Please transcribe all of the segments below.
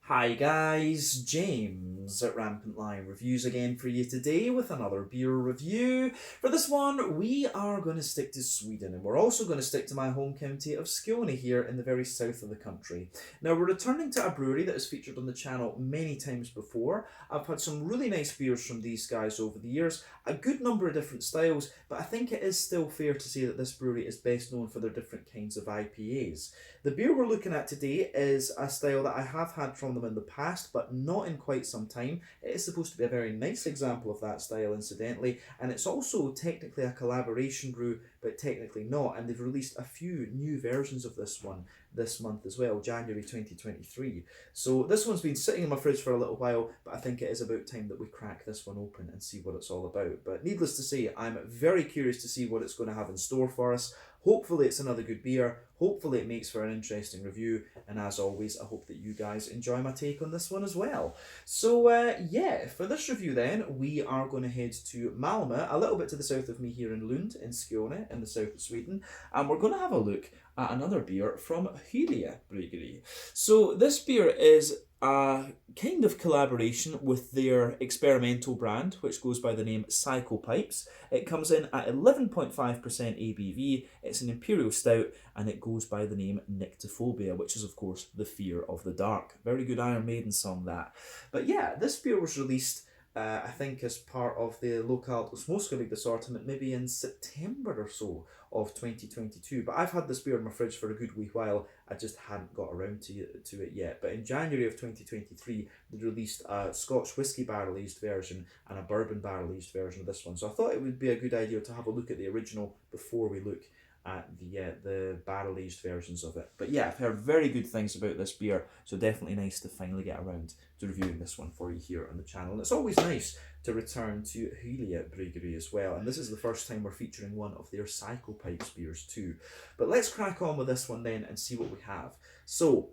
Hi guys, James at RampantLionReviews again for you today with another beer review. For this one, we are going to stick to Sweden, and we're also going to stick to my home county of Skåne here in the very south of the country. Now, we're returning to a brewery that has featured on the channel many times before. I've had some really nice beers from these guys over the years, a good number of different styles, but I think it is still fair to say that this brewery is best known for their different kinds of IPAs. The beer we're looking at today is a style that I have had from them in the past, but not in quite some time. It is supposed to be a very nice example of that style, incidentally, and it's also technically a collaboration brew, but technically not, and they've released a few new versions of this one this month as well, January 2023. So this one's been sitting in my fridge for a little while, but I think it is about time that we crack this one open and see what it's all about. But needless to say, I'm very curious to see what it's going to have in store for us. Hopefully it's another good beer, hopefully it makes for an interesting review, and as always, I hope that you guys enjoy my take on this one as well. So yeah, for this review then, we are going to head to Malmö, a little bit to the south of me here in Lund, in Skåne, in the south of Sweden, and we're going to have a look at another beer from Hyllie Bryggeri. So this beer is a kind of collaboration with their experimental brand, which goes by the name Psychopipes. It comes in at 11.5% ABV, it's an Imperial Stout, and it goes by the name Nyctophobia, which is of course the fear of the dark. Very good Iron Maiden song, that. But yeah, this beer was released I think as part of the Lokalt Småskalig assortment maybe in September or so of 2022. But I've had this beer in my fridge for a good wee while. I just hadn't got around to it yet. But in January of 2023, they released a Scotch whisky barrel-aged version and a bourbon barrel-aged version of this one. So I thought it would be a good idea to have a look at the original before we look at the barrel-aged versions of it. But yeah, I've heard very good things about this beer, so definitely nice to finally get around to reviewing this one for you here on the channel. And it's always nice to return to Hyllie Bryggeri as well, and this is the first time we're featuring one of their Psychopipes beers too. But let's crack on with this one then and see what we have. So,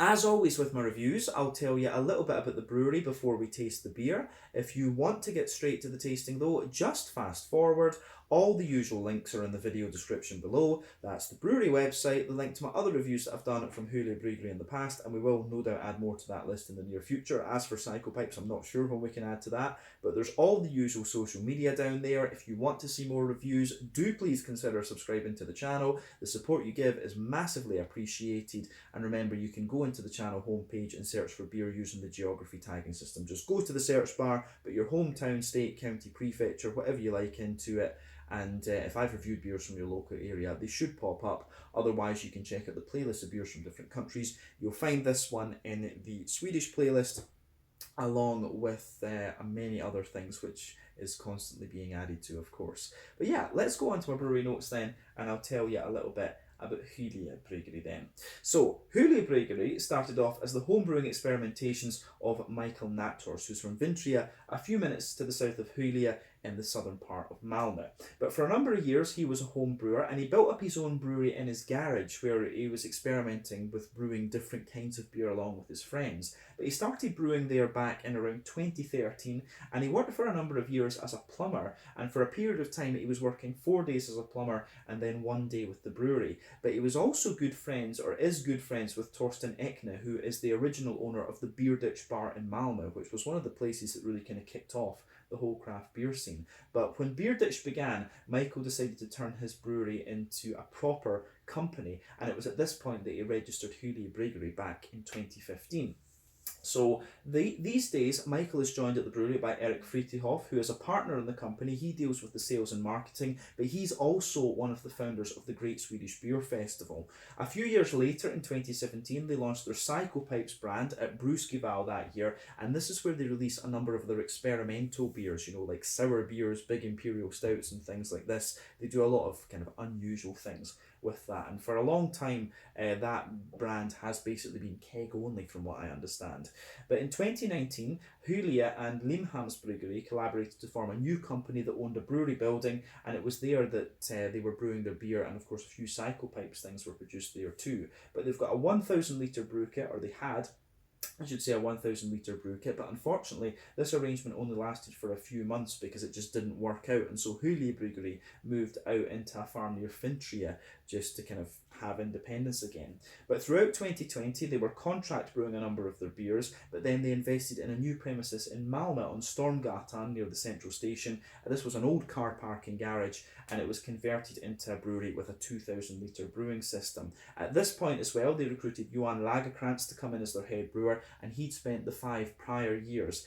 as always with my reviews, I'll tell you a little bit about the brewery before we taste the beer. If you want to get straight to the tasting though, just fast forward. All the usual links are in the video description below. That's the brewery website, the link to my other reviews that I've done from Hyllie Bryggeri in the past, and we will no doubt add more to that list in the near future. As for Psychopipes, I'm not sure when we can add to that, but there's all the usual social media down there. If you want to see more reviews, do please consider subscribing to the channel. The support you give is massively appreciated, and remember, you can go into the channel homepage and search for beer using the geography tagging system. Just go to the search bar, put your hometown, state, county, prefecture, whatever you like into it, and if I've reviewed beers from your local area, they should pop up. Otherwise, you can check out the playlist of beers from different countries. You'll find this one in the Swedish playlist, along with many other things, which is constantly being added to, of course. But yeah, let's go on to my brewery notes then, and I'll tell you a little bit about Hyllie Bryggeri then. So, Hyllie Bryggeri started off as the homebrewing experimentations of Michael Nattors, who's from Vintria, a few minutes to the south of Hyllie in the southern part of Malmö. But for a number of years he was a home brewer, and he built up his own brewery in his garage where he was experimenting with brewing different kinds of beer along with his friends. But he started brewing there back in around 2013, and he worked for a number of years as a plumber, and for a period of time he was working 4 days as a plumber and then 1 day with the brewery. But he was also good friends, or is good friends, with Torsten Ekne, who is the original owner of the Beer Ditch bar in Malmö, which was one of the places that really kind of kicked off the whole craft beer scene. But when Beer Ditch began, Michael decided to turn his brewery into a proper company, and it was at this point that he registered Hyllie Bryggeri back in 2015. So these days, Michael is joined at the brewery by Erik Fritihoff, who is a partner in the company. He deals with the sales and marketing, but he's also one of the founders of the Great Swedish Beer Festival. A few years later, in 2017, they launched their Psychopipes brand at Bruskival that year, and this is where they release a number of their experimental beers, you know, like sour beers, big Imperial Stouts and things like this. They do a lot of kind of unusual things with that, and for a long time that brand has basically been keg only from what I understand. But in 2019, Hyllie and Limhamns Bryggeri collaborated to form a new company that owned a brewery building, and it was there that they were brewing their beer, and of course a few Psychopipes things were produced there too. But they've got a 1,000 litre brew kit, or they had, I should say a 1,000 litre brew kit, but unfortunately this arrangement only lasted for a few months because it just didn't work out, and so Hyllie Bryggeri moved out into a farm near Fintria just to kind of have independence again. But throughout 2020 they were contract brewing a number of their beers, but then they invested in a new premises in Malmö on Stormgatan near the central station. This was an old car parking garage, and it was converted into a brewery with a 2,000 litre brewing system. At this point as well, they recruited Johan Lagerkrantz to come in as their head brewer, and he'd spent the 5 prior years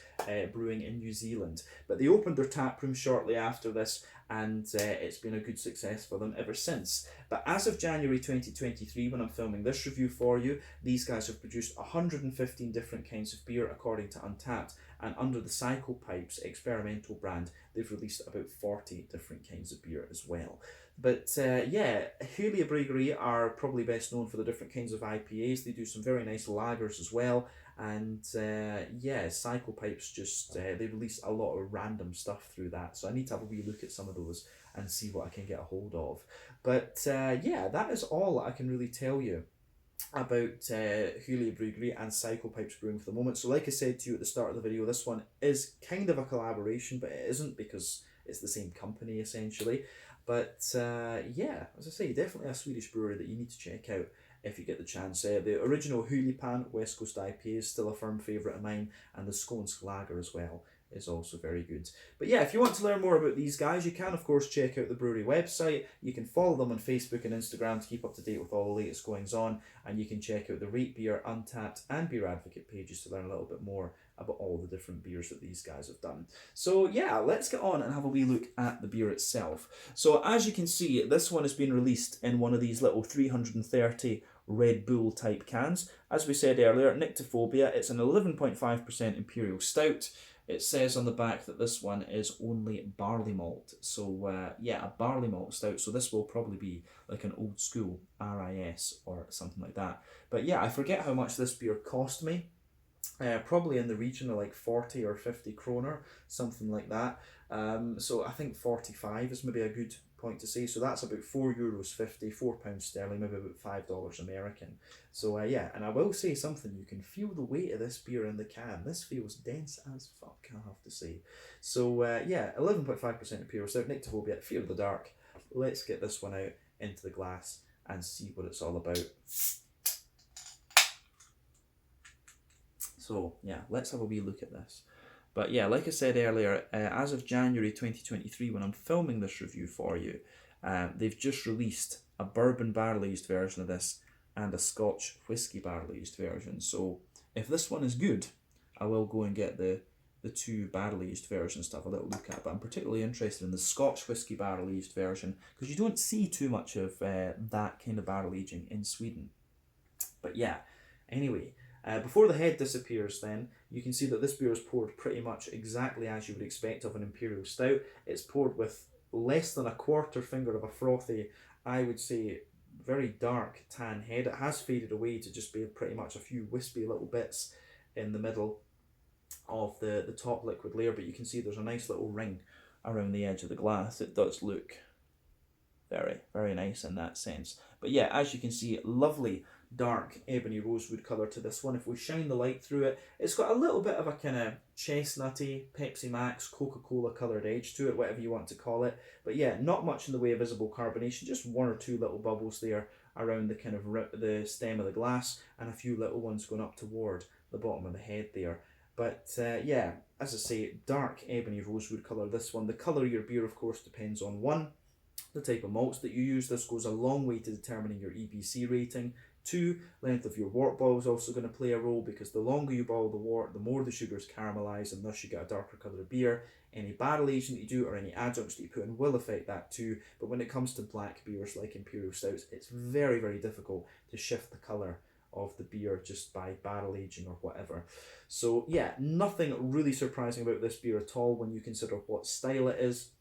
brewing in New Zealand. But they opened their tap room shortly after this, and it's been a good success for them ever since. But as of January 2023, when I'm filming this review for you, these guys have produced 115 different kinds of beer according to Untappd, and under the Psychopipes experimental brand, they've released about 40 different kinds of beer as well. But yeah, Hyllie Bryggeri are probably best known for the different kinds of IPAs. They do some very nice lagers as well. And yeah, Psychopipes just, they release a lot of random stuff through that. So I need to have a wee look at some of those and see what I can get a hold of. But yeah, that is all I can really tell you about Hyllie Bryggeri and Psychopipes Brewing for the moment. So like I said to you at the start of the video, this one is kind of a collaboration, but it isn't because it's the same company essentially. But yeah, as I say, definitely a Swedish brewery that you need to check out if you get the chance. The original Hyllie Pan West Coast IPA is still a firm favourite of mine, and the Skånsk Lager as well is also very good. But yeah, if you want to learn more about these guys, you can of course check out the brewery website. You can follow them on Facebook and Instagram to keep up to date with all the latest goings on, and you can check out the Rate Beer, Untappd and Beer Advocate pages to learn a little bit more about all the different beers that these guys have done. So yeah, let's get on and have a wee look at the beer itself. So as you can see, this one has been released in one of these little 330 Red Bull type cans. As we said earlier, Nyctophobia, it's an 11.5% Imperial Stout. It says on the back that this one is only barley malt. So yeah, a barley malt stout. So this will probably be like an old school RIS or something like that. But yeah, I forget how much this beer cost me. Probably in the region of like 40 or 50 kroner, something like that. So I think 45 is maybe a good point to say. So that's about €4.50, £4 sterling, maybe about $5 American. So yeah, and I will say something, you can feel the weight of this beer in the can. This feels dense as fuck, I have to say. So yeah, 11.5% Imperial Stout, Nyctophobia, Fear of the Dark. Let's get this one out into the glass and see what it's all about. So yeah, let's have a wee look at this. But yeah, like I said earlier, as of January 2023, when I'm filming this review for you, they've just released a bourbon barrel-aged version of this and a Scotch whiskey barrel-aged version. So if this one is good, I will go and get the two barrel-aged versions to have a little look at. But I'm particularly interested in the Scotch whiskey barrel-aged version because you don't see too much of that kind of barrel aging in Sweden. But yeah, anyway. Before the head disappears then, you can see that this beer is poured pretty much exactly as you would expect of an Imperial Stout. It's poured with less than a quarter finger of a frothy, I would say, very dark tan head. It has faded away to just be pretty much a few wispy little bits in the middle of the top liquid layer, but you can see there's a nice little ring around the edge of the glass. It does look very, very nice in that sense. But yeah, as you can see, lovely dark ebony rosewood colour to this one. If we shine the light through it, it's got a little bit of a kind of chestnutty, Pepsi Max, Coca-Cola coloured edge to it, whatever you want to call it. But yeah, not much in the way of visible carbonation, just one or two little bubbles there around the kind of the stem of the glass, and a few little ones going up toward the bottom of the head there. But yeah, as I say, dark ebony rosewood colour this one. The colour of your beer, of course, depends on one, the type of malts that you use. This goes a long way to determining your EBC rating. 2, length of your wort boil is also going to play a role, because the longer you boil the wort, the more the sugars caramelise, and thus you get a darker colour of beer. Any barrel aging that you do or any adjuncts that you put in will affect that too. But when it comes to black beers like Imperial Stouts, it's very, very difficult to shift the colour of the beer just by barrel aging or whatever. So yeah, nothing really surprising about this beer at all when you consider what style it is,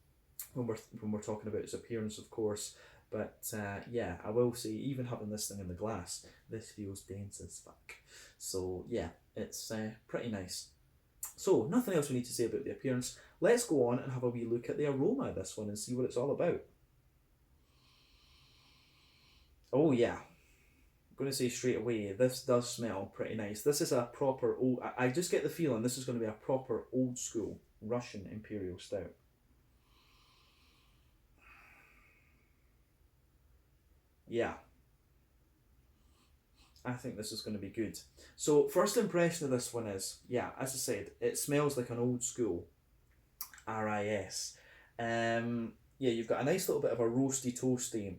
when we're talking about its appearance, of course. But yeah, I will say, even having this thing in the glass, this feels dense as fuck. So yeah, it's pretty nice. So nothing else we need to say about the appearance. Let's go on and have a wee look at the aroma of this one and see what it's all about. Oh yeah, going to say straight away, this does smell pretty nice. This is a proper old. I just get the feeling this is going to be a proper old school Russian Imperial Stout. Yeah. I think this is going to be good. So first impression of this one is, yeah, as I said, it smells like an old school RIS. Yeah, you've got a nice little bit of a roasty, toasty,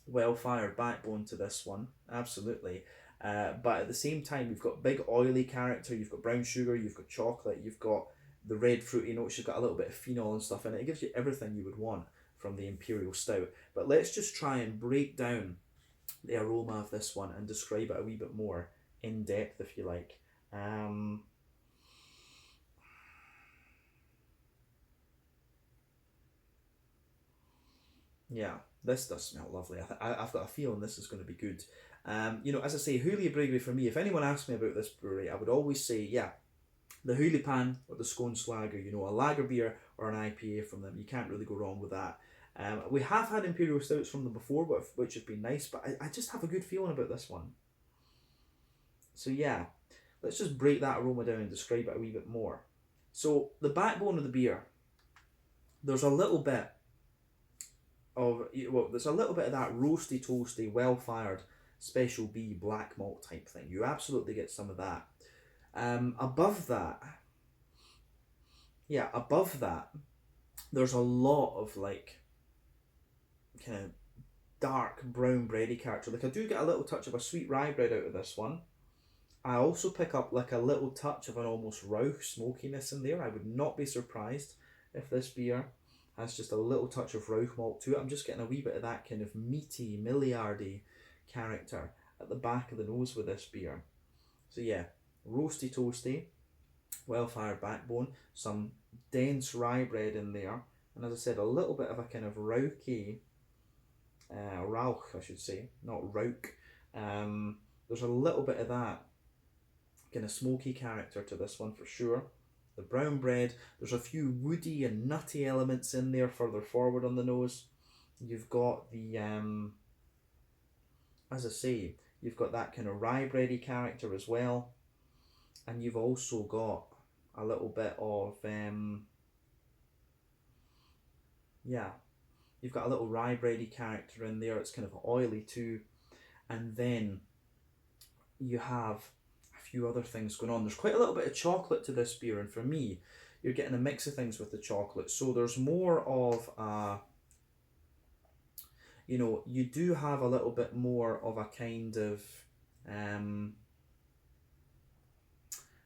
well-fired backbone to this one, absolutely. But at the same time, you've got big oily character, you've got brown sugar, you've got chocolate, you've got the red fruity notes, you've got a little bit of phenol and stuff in it. It gives you everything you would want from the Imperial Stout. But let's just try and break down the aroma of this one and describe it a wee bit more in depth, if you like. Yeah, this does smell lovely. I've got a feeling this is going to be good. You know, as I say, Hyllie Bryggeri for me, if anyone asked me about this brewery, I would always say, yeah, the Hyllie Pan or the Skåne Lager, you know, a lager beer or an IPA from them. You can't really go wrong with that. We have had Imperial Stouts from them before, which have been nice, but I just have a good feeling about this one. So yeah, let's just break that aroma down and describe it a wee bit more. So the backbone of the beer, there's a little bit of, well, there's a little bit of that roasty, toasty, well-fired Special B black malt type thing. You absolutely get some of that. Above that, there's a lot of like kind of dark brown bready character. Like I do get a little touch of a sweet rye bread out of this one. I also pick up like a little touch of an almost Rauch smokiness in there. I would not be surprised if this beer has just a little touch of Rauch malt to it. I'm just getting a wee bit of that kind of meaty, milliardy character at the back of the nose with this beer. So yeah, roasty toasty, well-fired backbone, some dense rye bread in there, and as I said, a little bit of a kind of Rauchy, Rauch I should say, not Rauch. There's a little bit of that kind of smoky character to this one for sure. The brown bread, there's a few woody and nutty elements in there further forward on the nose. You've got the, as I say, you've got that kind of rye bready character as well. And you've also got a little bit of, yeah, you've got a little rye bready character in there. It's kind of oily too. And then you have a few other things going on. There's quite a little bit of chocolate to this beer, and for me, you're getting a mix of things with the chocolate. So there's more of a, you know, you do have a little bit more of a kind of,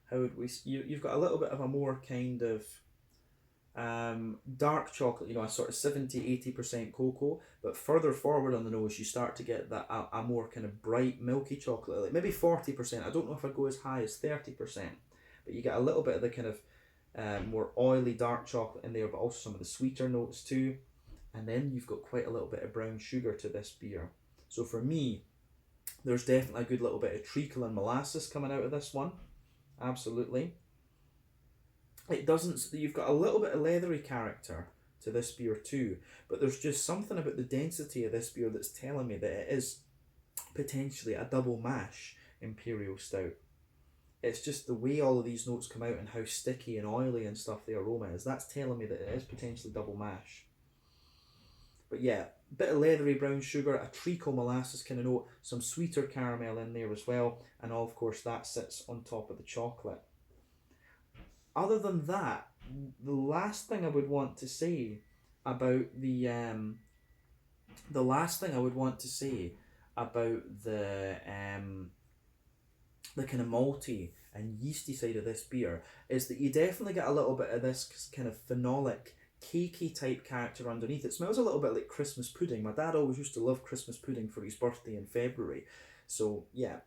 how would we, you've got a little bit of a more kind of dark chocolate, you know, a sort of 70-80% cocoa, but further forward on the nose you start to get that a more kind of bright milky chocolate, like maybe 40%. I don't know if I'd go as high as 30%, but you get a little bit of the kind of more oily dark chocolate in there, but also some of the sweeter notes too. And then you've got quite a little bit of brown sugar to this beer. So for me, there's definitely a good little bit of treacle and molasses coming out of this one. Absolutely. It doesn't, you've got a little bit of leathery character to this beer too, but there's just something about the density of this beer that's telling me that it is potentially a double mash Imperial Stout. It's just the way all of these notes come out and how sticky and oily and stuff the aroma is. That's telling me that it is potentially double mash. But yeah, bit of leathery brown sugar, a treacle molasses kind of note, some sweeter caramel in there as well, and all, of course, that sits on top of the chocolate. Other than that, the last thing I would want to say about the kind of malty and yeasty side of this beer is that you definitely get a little bit of this kind of phenolic, cakey type character underneath. It smells a little bit like Christmas pudding. My dad always used to love Christmas pudding for his birthday in February. So yeah,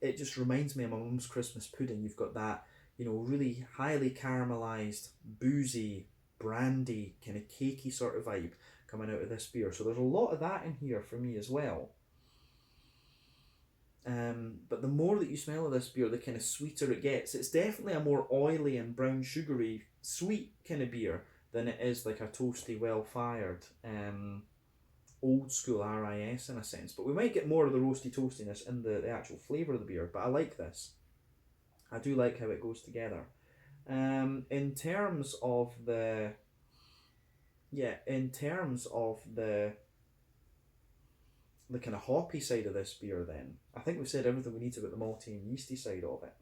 it just reminds me of my mum's Christmas pudding. You've got that, you know, really highly caramelized, boozy, brandy, kind of cakey sort of vibe coming out of this beer. So there's a lot of that in here for me as well. But the more that you smell of this beer, the kind of sweeter it gets. It's definitely a more oily and brown sugary, sweet kind of beer than it is like a toasty, well-fired old school RIS in a sense, but we might get more of the roasty toastiness in the actual flavour of the beer. But I like this. I do like how it goes together. In terms of the kind of hoppy side of this beer, then I think we've said everything we need about the malty and yeasty side of it.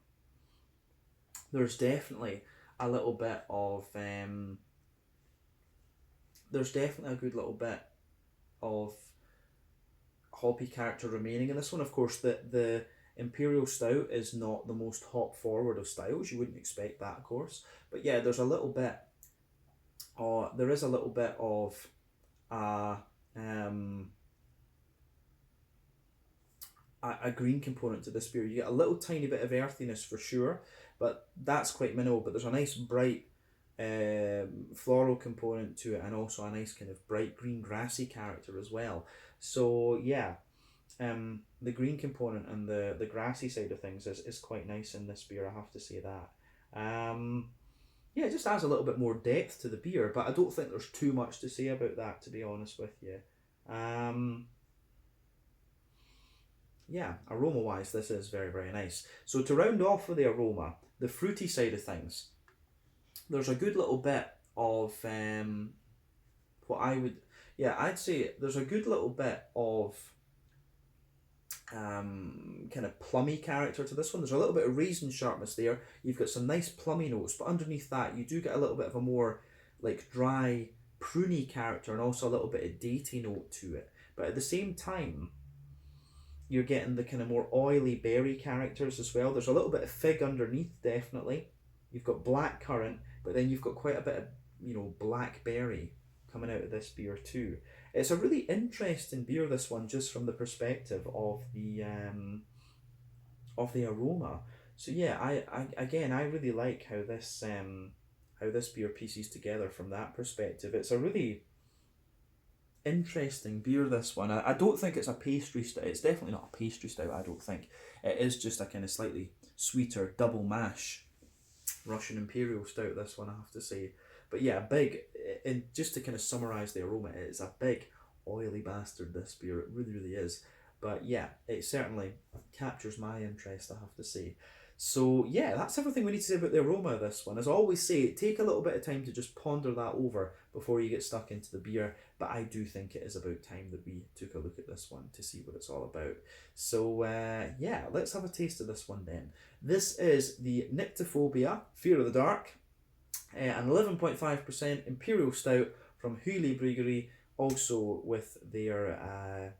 There's definitely a little bit of there's definitely a good little bit of hoppy character remaining in this one. Of course, the Imperial Stout is not the most hop forward of styles. You wouldn't expect that, of course. But yeah, there's a little bit. There is a little bit of a green component to this beer. You get a little tiny bit of earthiness for sure, but that's quite minimal. But there's a nice bright floral component to it, and also a nice kind of bright green grassy character as well. So yeah, the green component and the grassy side of things is quite nice in this beer, I have to say that. Yeah, it just adds a little bit more depth to the beer, but I don't think there's too much to say about that, to be honest with you. Yeah, aroma wise, this is very, very nice. So to round off with the aroma, the fruity side of things, there's a good little bit of I'd say there's a good little bit of kind of plummy character to this one. There's a little bit of raisin sharpness there. You've got some nice plummy notes, but underneath that you do get a little bit of a more like dry, pruny character, and also a little bit of datey note to it. But at the same time, you're getting the kind of more oily berry characters as well. There's a little bit of fig underneath, definitely. You've got black currant, but then you've got quite a bit of, blackberry coming out of this beer too. It's a really interesting beer, this one, just from the perspective of the aroma. So yeah, I really like how this beer pieces together from that perspective. It's a really interesting beer, this one. I don't think it's a pastry stout. It's definitely not a pastry stout, I don't think. It is just a kind of slightly sweeter double mash Russian Imperial Stout, this one, I have to say. But yeah, big, and just to kind of summarise the aroma, it is a big oily bastard, this beer. It really, really is. But yeah, it certainly captures my interest, I have to say. So yeah, that's everything we need to say about the aroma of this one. As I always say, take a little bit of time to just ponder that over before you get stuck into the beer. But I do think it is about time that we took a look at this one to see what it's all about. So yeah, let's have a taste of this one then. This is the Nyctophobia, Fear of the Dark, an 11.5% Imperial Stout from Hyllie Bryggeri, also with their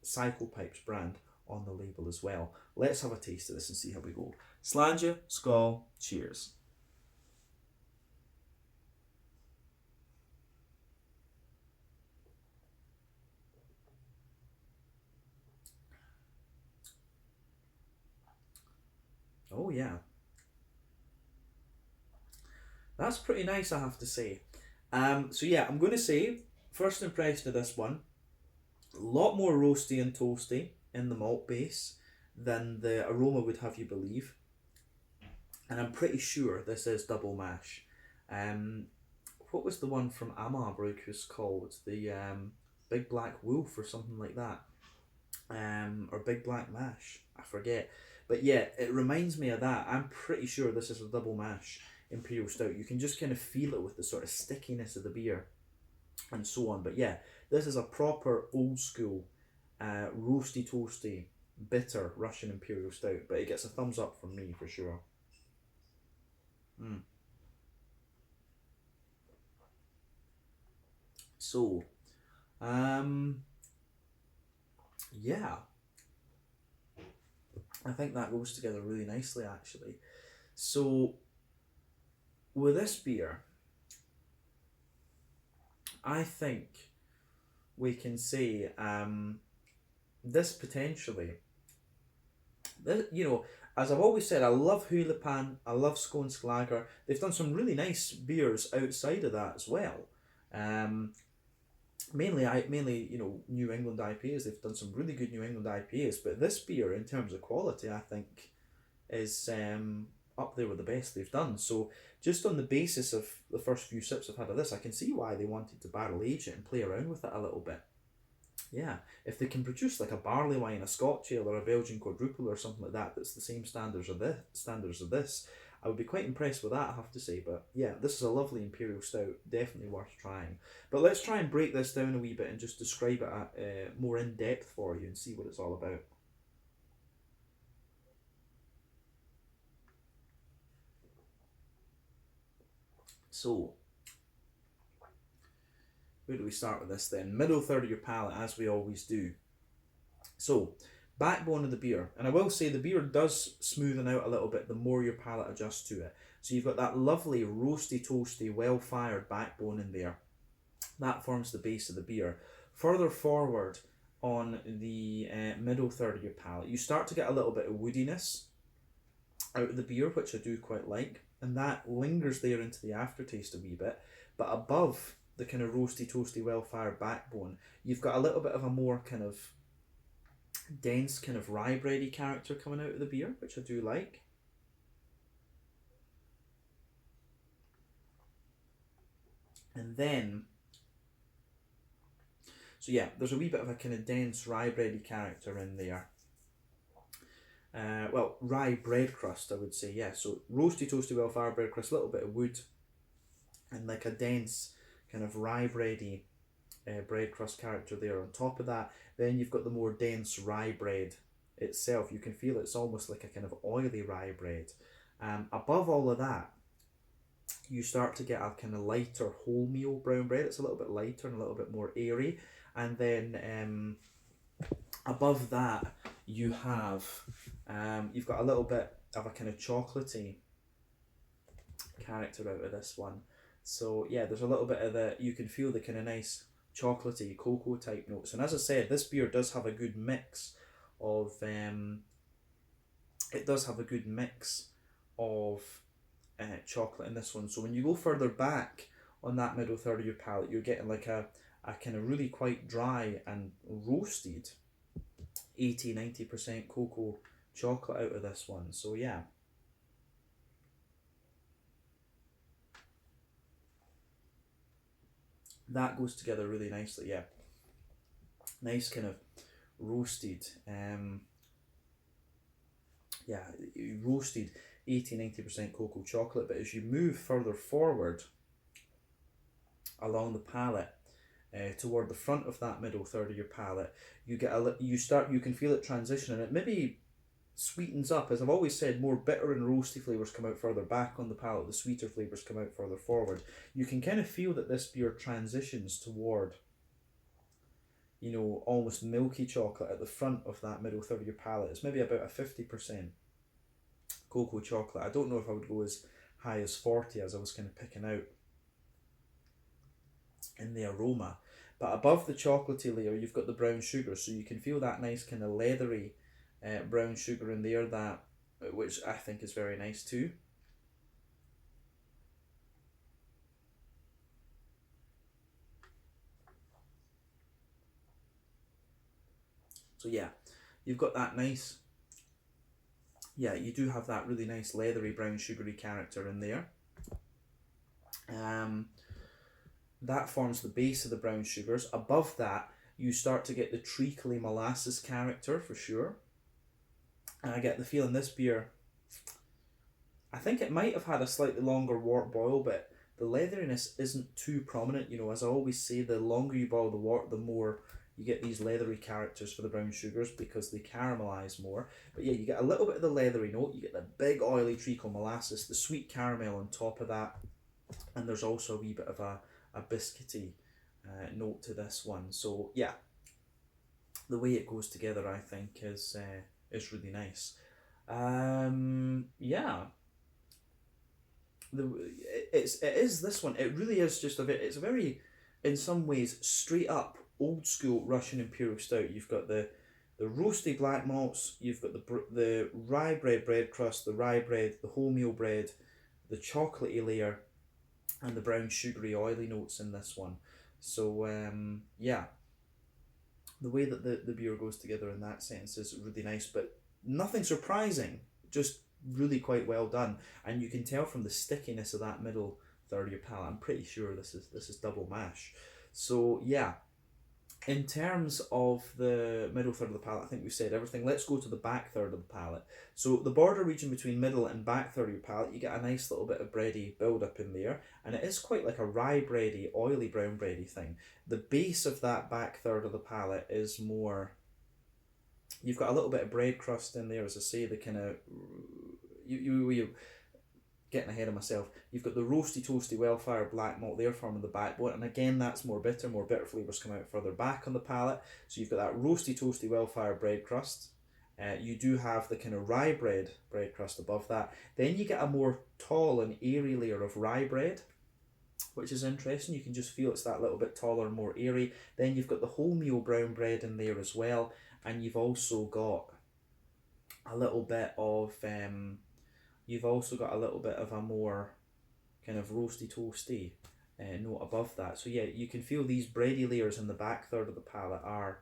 Psychopipes brand on the label as well. Let's have a taste of this and see how we go. Slàinte, skål, cheers. Oh yeah. That's pretty nice, I have to say. So yeah, I'm going to say, first impression of this one, a lot more roasty and toasty in the malt base than the aroma would have you believe. And I'm pretty sure this is double mash. What was the one from Brygghus called? The Big Black Wolf or something like that. Or Big Black Mash, I forget. But yeah, it reminds me of that. I'm pretty sure this is a double mash Imperial Stout. You can just kind of feel it with the sort of stickiness of the beer and so on. But yeah, this is a proper old school roasty toasty bitter Russian Imperial Stout, but it gets a thumbs up from me for sure. So yeah, I think that goes together really nicely actually. So with this beer, I think we can say this potentially, this, as I've always said, I love Hulepan, I love Skånsk Lager. They've done some really nice beers outside of that as well. Mainly, New England IPAs. They've done some really good New England IPAs, but this beer, in terms of quality, I think is up there with the best they've done. So just on the basis of the first few sips I've had of this, I can see why they wanted to barrel age it and play around with it a little bit. yeah, if they can produce like a barley wine, a Scotch ale, or a Belgian quadruple or something like that, that's the same standards of this, I would be quite impressed with that, I have to say. But yeah, this is a lovely Imperial Stout, definitely worth trying. But let's try and break this down a wee bit and just describe it more in depth for you and see what it's all about. So, where do we start with this then? Middle third of your palate, as we always do. So, backbone of the beer. And I will say the beer does smoothen out a little bit the more your palate adjusts to it. So you've got that lovely roasty, toasty, well-fired backbone in there. That forms the base of the beer. Further forward on the middle third of your palate, you start to get a little bit of woodiness out of the beer, which I do quite like. And that lingers there into the aftertaste a wee bit. But above the kind of roasty, toasty, well-fired backbone, you've got a little bit of a more kind of dense kind of rye bready character coming out of the beer, which I do like. And then, so yeah, there's a wee bit of a kind of dense rye bready character in there. Well, rye bread crust, I would say, yeah. So roasty, toasty, well-fired bread crust, a little bit of wood, and like a dense kind of rye bready bread crust character there on top of that. Then you've got the more dense rye bread itself. You can feel it's almost like a kind of oily rye bread. Above all of that, you start to get a kind of lighter wholemeal brown bread. It's a little bit lighter and a little bit more airy. And then above that, you have you've got a little bit of a kind of chocolatey character out of this one. So yeah, there's a little bit of the, you can feel the kind of nice chocolatey cocoa type notes. And as I said, this beer does have a good mix of it does have a good mix of chocolate in this one. So when you go further back on that middle third of your palate, you're getting like a kind of really quite dry and roasted 80-90% cocoa chocolate out of this one. So yeah, that goes together really nicely. Yeah, nice kind of roasted yeah, roasted 80-90% cocoa chocolate. But as you move further forward along the palate, toward the front of that middle third of your palate, you get you can feel it transition, and it maybe sweetens up. As I've always said, more bitter and roasty flavours come out further back on the palate, the sweeter flavours come out further forward. You can kind of feel that this beer transitions toward, you know, almost milky chocolate at the front of that middle third of your palate. It's maybe about a 50% cocoa chocolate. I don't know if I would go as high as 40 as I was kind of picking out in the aroma. But above the chocolatey layer, you've got the brown sugar, so you can feel that nice kind of leathery brown sugar in there, that which I think is very nice too. So yeah, you've got that nice, yeah, you do have that really nice leathery brown sugary character in there. That forms the base of the brown sugars. Above that, you start to get the treacly molasses character for sure. And I get the feeling this beer, I think it might have had a slightly longer wort boil, but the leatheriness isn't too prominent. You know, as I always say, the longer you boil the wort, the more you get these leathery characters for the brown sugars because they caramelise more. But yeah, you get a little bit of the leathery note, you get the big oily treacle molasses, the sweet caramel on top of that, and there's also a wee bit of a biscuity note to this one. So yeah, the way it goes together, I think, is really nice. Yeah, it is this one. It really is just it's a very, in some ways, straight up old school Russian Imperial Stout. You've got the roasty black malts, you've got the rye bread crust, the rye bread, the wholemeal bread, the chocolatey layer, and the brown sugary oily notes in this one. So yeah, the way that the beer goes together in that sense is really nice, but nothing surprising, just really quite well done. And you can tell from the stickiness of that middle third of your palate, I'm pretty sure this is double mash. So yeah, In terms of the middle third of the palate, I think we've said everything. Let's go to the back third of the palate. So the border region between middle and back third of your palate, you get a nice little bit of bready build up in there, and it is quite like a rye bready, oily brown bready thing. The base of that back third of the palate is more. You've got a little bit of bread crust in there, as I say. The kind of you getting ahead of myself. You've got the roasty, toasty, well-fired black malt there forming the backbone, and again, that's more bitter flavours come out further back on the palate. So you've got that roasty, toasty, well-fired bread crust. You do have the kind of rye bread crust above that. Then you get a more tall and airy layer of rye bread, which is interesting. You can just feel it's that little bit taller and more airy. Then you've got the wholemeal brown bread in there as well, and you've also got a little bit of a more kind of roasty toasty note above that. So yeah, you can feel these bready layers in the back third of the palate are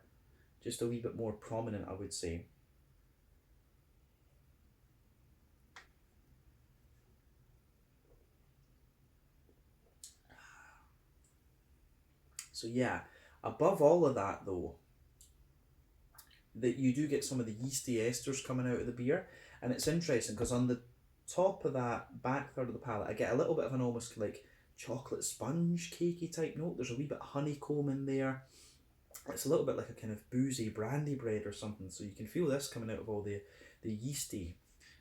just a wee bit more prominent, I would say. So yeah, above all of that though, that you do get some of the yeasty esters coming out of the beer, and it's interesting because on the top of that back third of the palate, I get a little bit of an almost like chocolate sponge cakey type note. There's a wee bit of honeycomb in there. It's a little bit like a kind of boozy brandy bread or something. So you can feel this coming out of all the yeasty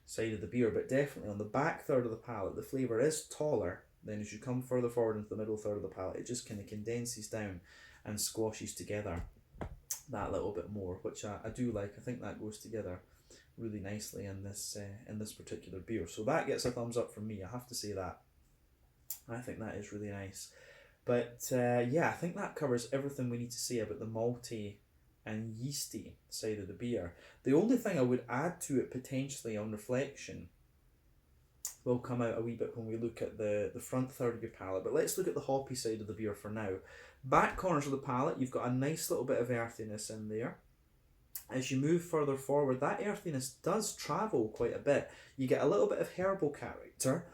side of the beer, but definitely on the back third of the palate, the flavour is taller. Then as you come further forward into the middle third of the palate, it just kind of condenses down and squashes together that little bit more, which I do like. I think that goes together really nicely in this particular beer. So that gets a thumbs up from me, I have to say that. I think that is really nice. But yeah, I think that covers everything we need to say about the malty and yeasty side of the beer. The only thing I would add to it potentially on reflection will come out a wee bit when we look at the front third of your palate, but let's look at the hoppy side of the beer for now. Back corners of the palate, you've got a nice little bit of earthiness in there. As you move further forward, that earthiness does travel quite a bit. You get a little bit of herbal character,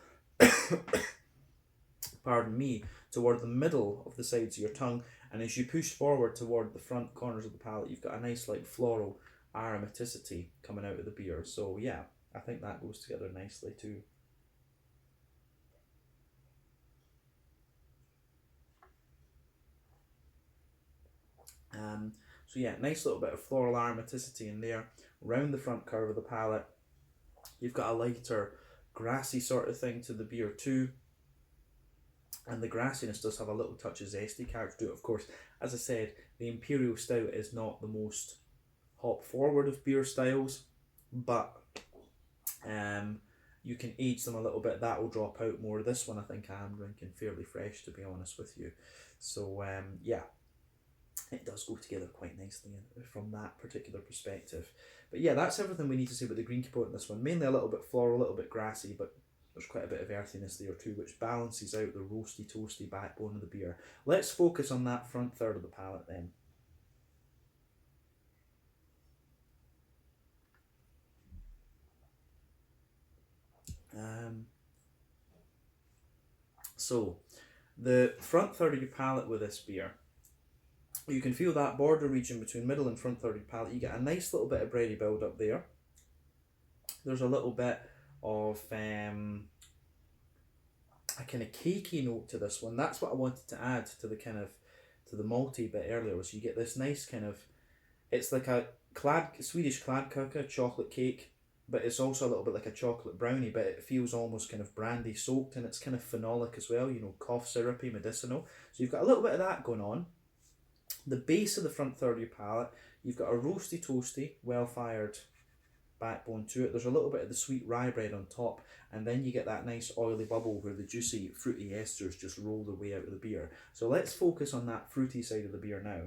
pardon me, toward the middle of the sides of your tongue, and as you push forward toward the front corners of the palate, you've got a nice like floral aromaticity coming out of the beer. So yeah, I think that goes together nicely too. So yeah, nice little bit of floral aromaticity in there. Round the front curve of the palate, you've got a lighter grassy sort of thing to the beer too. And the grassiness does have a little touch of zesty character to it. Of course, as I said, the Imperial Stout is not the most hop forward of beer styles, but you can age them a little bit. That will drop out more. This one I think I am drinking fairly fresh, to be honest with you. So yeah, it does go together quite nicely from that particular perspective. But yeah, that's everything we need to say about the green capote in this one. Mainly a little bit floral, a little bit grassy, but there's quite a bit of earthiness there too, which balances out the roasty, toasty backbone of the beer. Let's focus on that front third of the palate then. So, the front third of your palate with this beer, you can feel that border region between middle and front third of your palate. You get a nice little bit of bready build up there. There's a little bit of a kind of cakey note to this one. That's what I wanted to add to the malty bit earlier. Was you get this nice kind of, it's like a Swedish kladdkaka chocolate cake, but it's also a little bit like a chocolate brownie, but it feels almost kind of brandy soaked, and it's kind of phenolic as well, you know, cough syrupy, medicinal. So you've got a little bit of that going on. The base of the front third of your palate, you've got a roasty toasty, well fired backbone to it. There's a little bit of the sweet rye bread on top, and then you get that nice oily bubble where the juicy fruity esters just roll their way out of the beer. So let's focus on that fruity side of the beer now.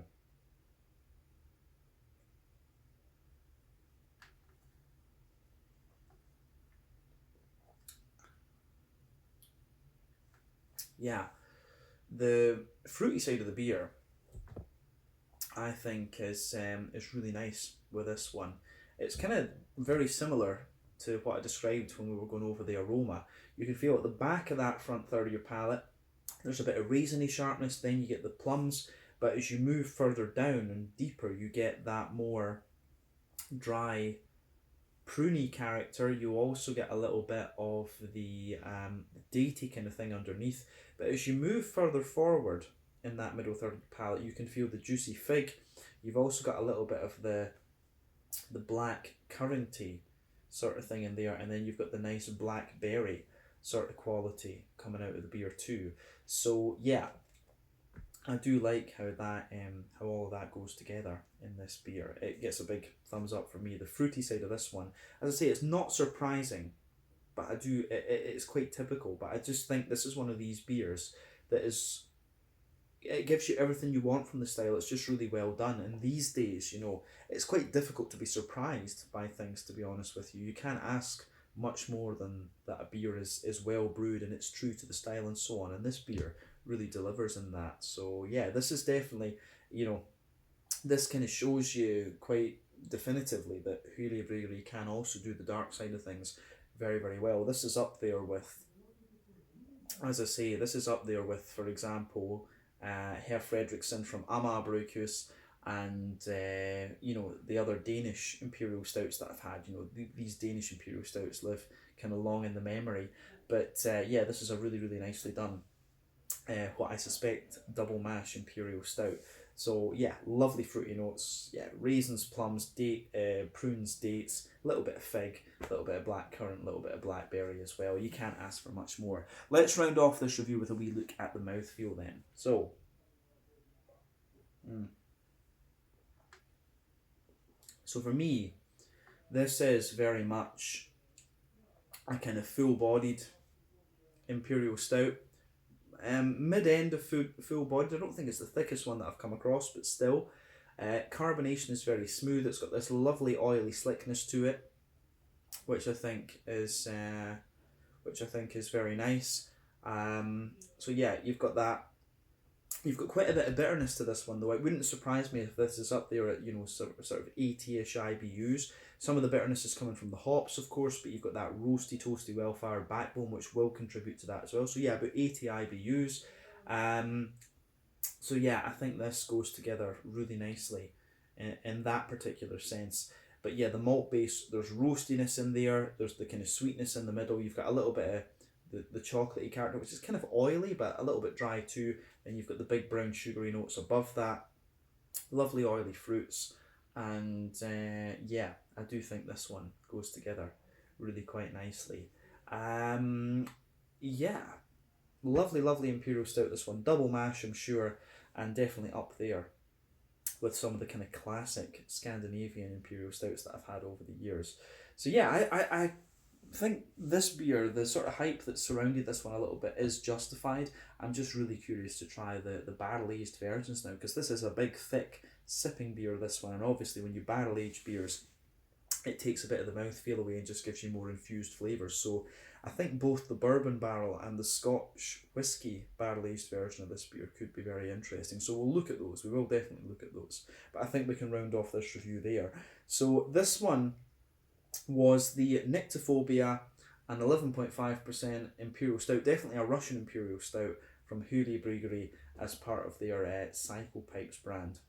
Yeah, the fruity side of the beer I think is really nice with this one. It's kind of very similar to what I described when we were going over the aroma. You can feel at the back of that front third of your palate, there's a bit of raisiny sharpness, then you get the plums, but as you move further down and deeper, you get that more dry, pruny character. You also get a little bit of the datey kind of thing underneath. But as you move further forward in that middle third of the palate, you can feel the juicy fig. You've also got a little bit of the black curranty sort of thing in there, and then you've got the nice blackberry sort of quality coming out of the beer too. So yeah, I do like how that how all of that goes together in this beer. It gets a big thumbs up for me. The fruity side of this one, as I say, it's not surprising, but it's quite typical. But I just think this is one of these beers that it gives you everything you want from the style. It's just really well done. And these days, you know, it's quite difficult to be surprised by things, to be honest with you. You can't ask much more than that a beer is well brewed and it's true to the style and so on. And this beer really delivers in that. So yeah, this is definitely, you know, this kind of shows you quite definitively that Hyllie Bryggeri can also do the dark side of things very, very well. This is up there with, as I say, this is up there with, for example, Herr Fredriksson from Amager Bryghus, and you know, the other Danish Imperial Stouts that I've had. You know, these Danish Imperial Stouts live kind of long in the memory. But yeah, this is a really, really nicely done, what I suspect, double mash Imperial Stout. So yeah, lovely fruity notes. Yeah, raisins, plums, prunes, dates, a little bit of fig, a little bit of blackcurrant, a little bit of blackberry as well. You can't ask for much more. Let's round off this review with a wee look at the mouthfeel then. So, so for me, this is very much a kind of full-bodied Imperial Stout. Mid-end of full-bodied. I don't think it's the thickest one that I've come across, but still. Carbonation is very smooth. It's got this lovely oily slickness to it, which I think is very nice. So yeah, you've got that. You've got quite a bit of bitterness to this one, though. It wouldn't surprise me if this is up there at, you know, sort of 80-ish IBUs. Some of the bitterness is coming from the hops, of course, but you've got that roasty, toasty, well-fired backbone, which will contribute to that as well. So yeah, about 80 IBUs. So yeah, I think this goes together really nicely in that particular sense. But yeah, the malt base, there's roastiness in there, there's the kind of sweetness in the middle, you've got a little bit of the chocolatey character, which is kind of oily, but a little bit dry too. Then you've got the big brown sugary notes above that, lovely oily fruits. And yeah, I do think this one goes together really quite nicely. Yeah, lovely Imperial Stout, this one. Double mash, I'm sure, and definitely up there with some of the kind of classic Scandinavian Imperial Stouts that I've had over the years. So yeah, I think this beer, the sort of hype that surrounded this one a little bit, is justified. I'm just really curious to try the barrel-aged versions now, because this is a big, thick, sipping beer, this one. And obviously when you barrel-age beers, it takes a bit of the mouthfeel away and just gives you more infused flavours. So I think both the bourbon barrel and the Scotch whiskey barrel-aged version of this beer could be very interesting. So we'll look at those. We will definitely look at those. But I think we can round off this review there. So this one was the Nyctophobia, an 11.5% Imperial Stout, definitely a Russian Imperial Stout from Hyllie Bryggeri as part of their Psychopipes brand.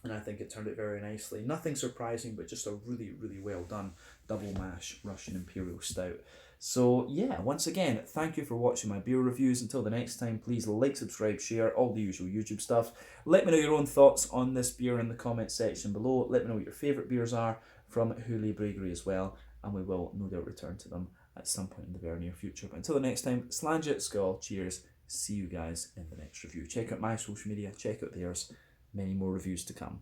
And I think it turned out very nicely. Nothing surprising, but just a really, really well done double mash Russian Imperial Stout. So yeah, once again, thank you for watching my beer reviews. Until the next time, please like, subscribe, share, all the usual YouTube stuff. Let me know your own thoughts on this beer in the comment section below. Let me know what your favourite beers are from Hyllie Bryggeri as well, and we will no doubt return to them at some point in the very near future. But until the next time, Slange, Skål, cheers, see you guys in the next review. Check out my social media, check out theirs, many more reviews to come.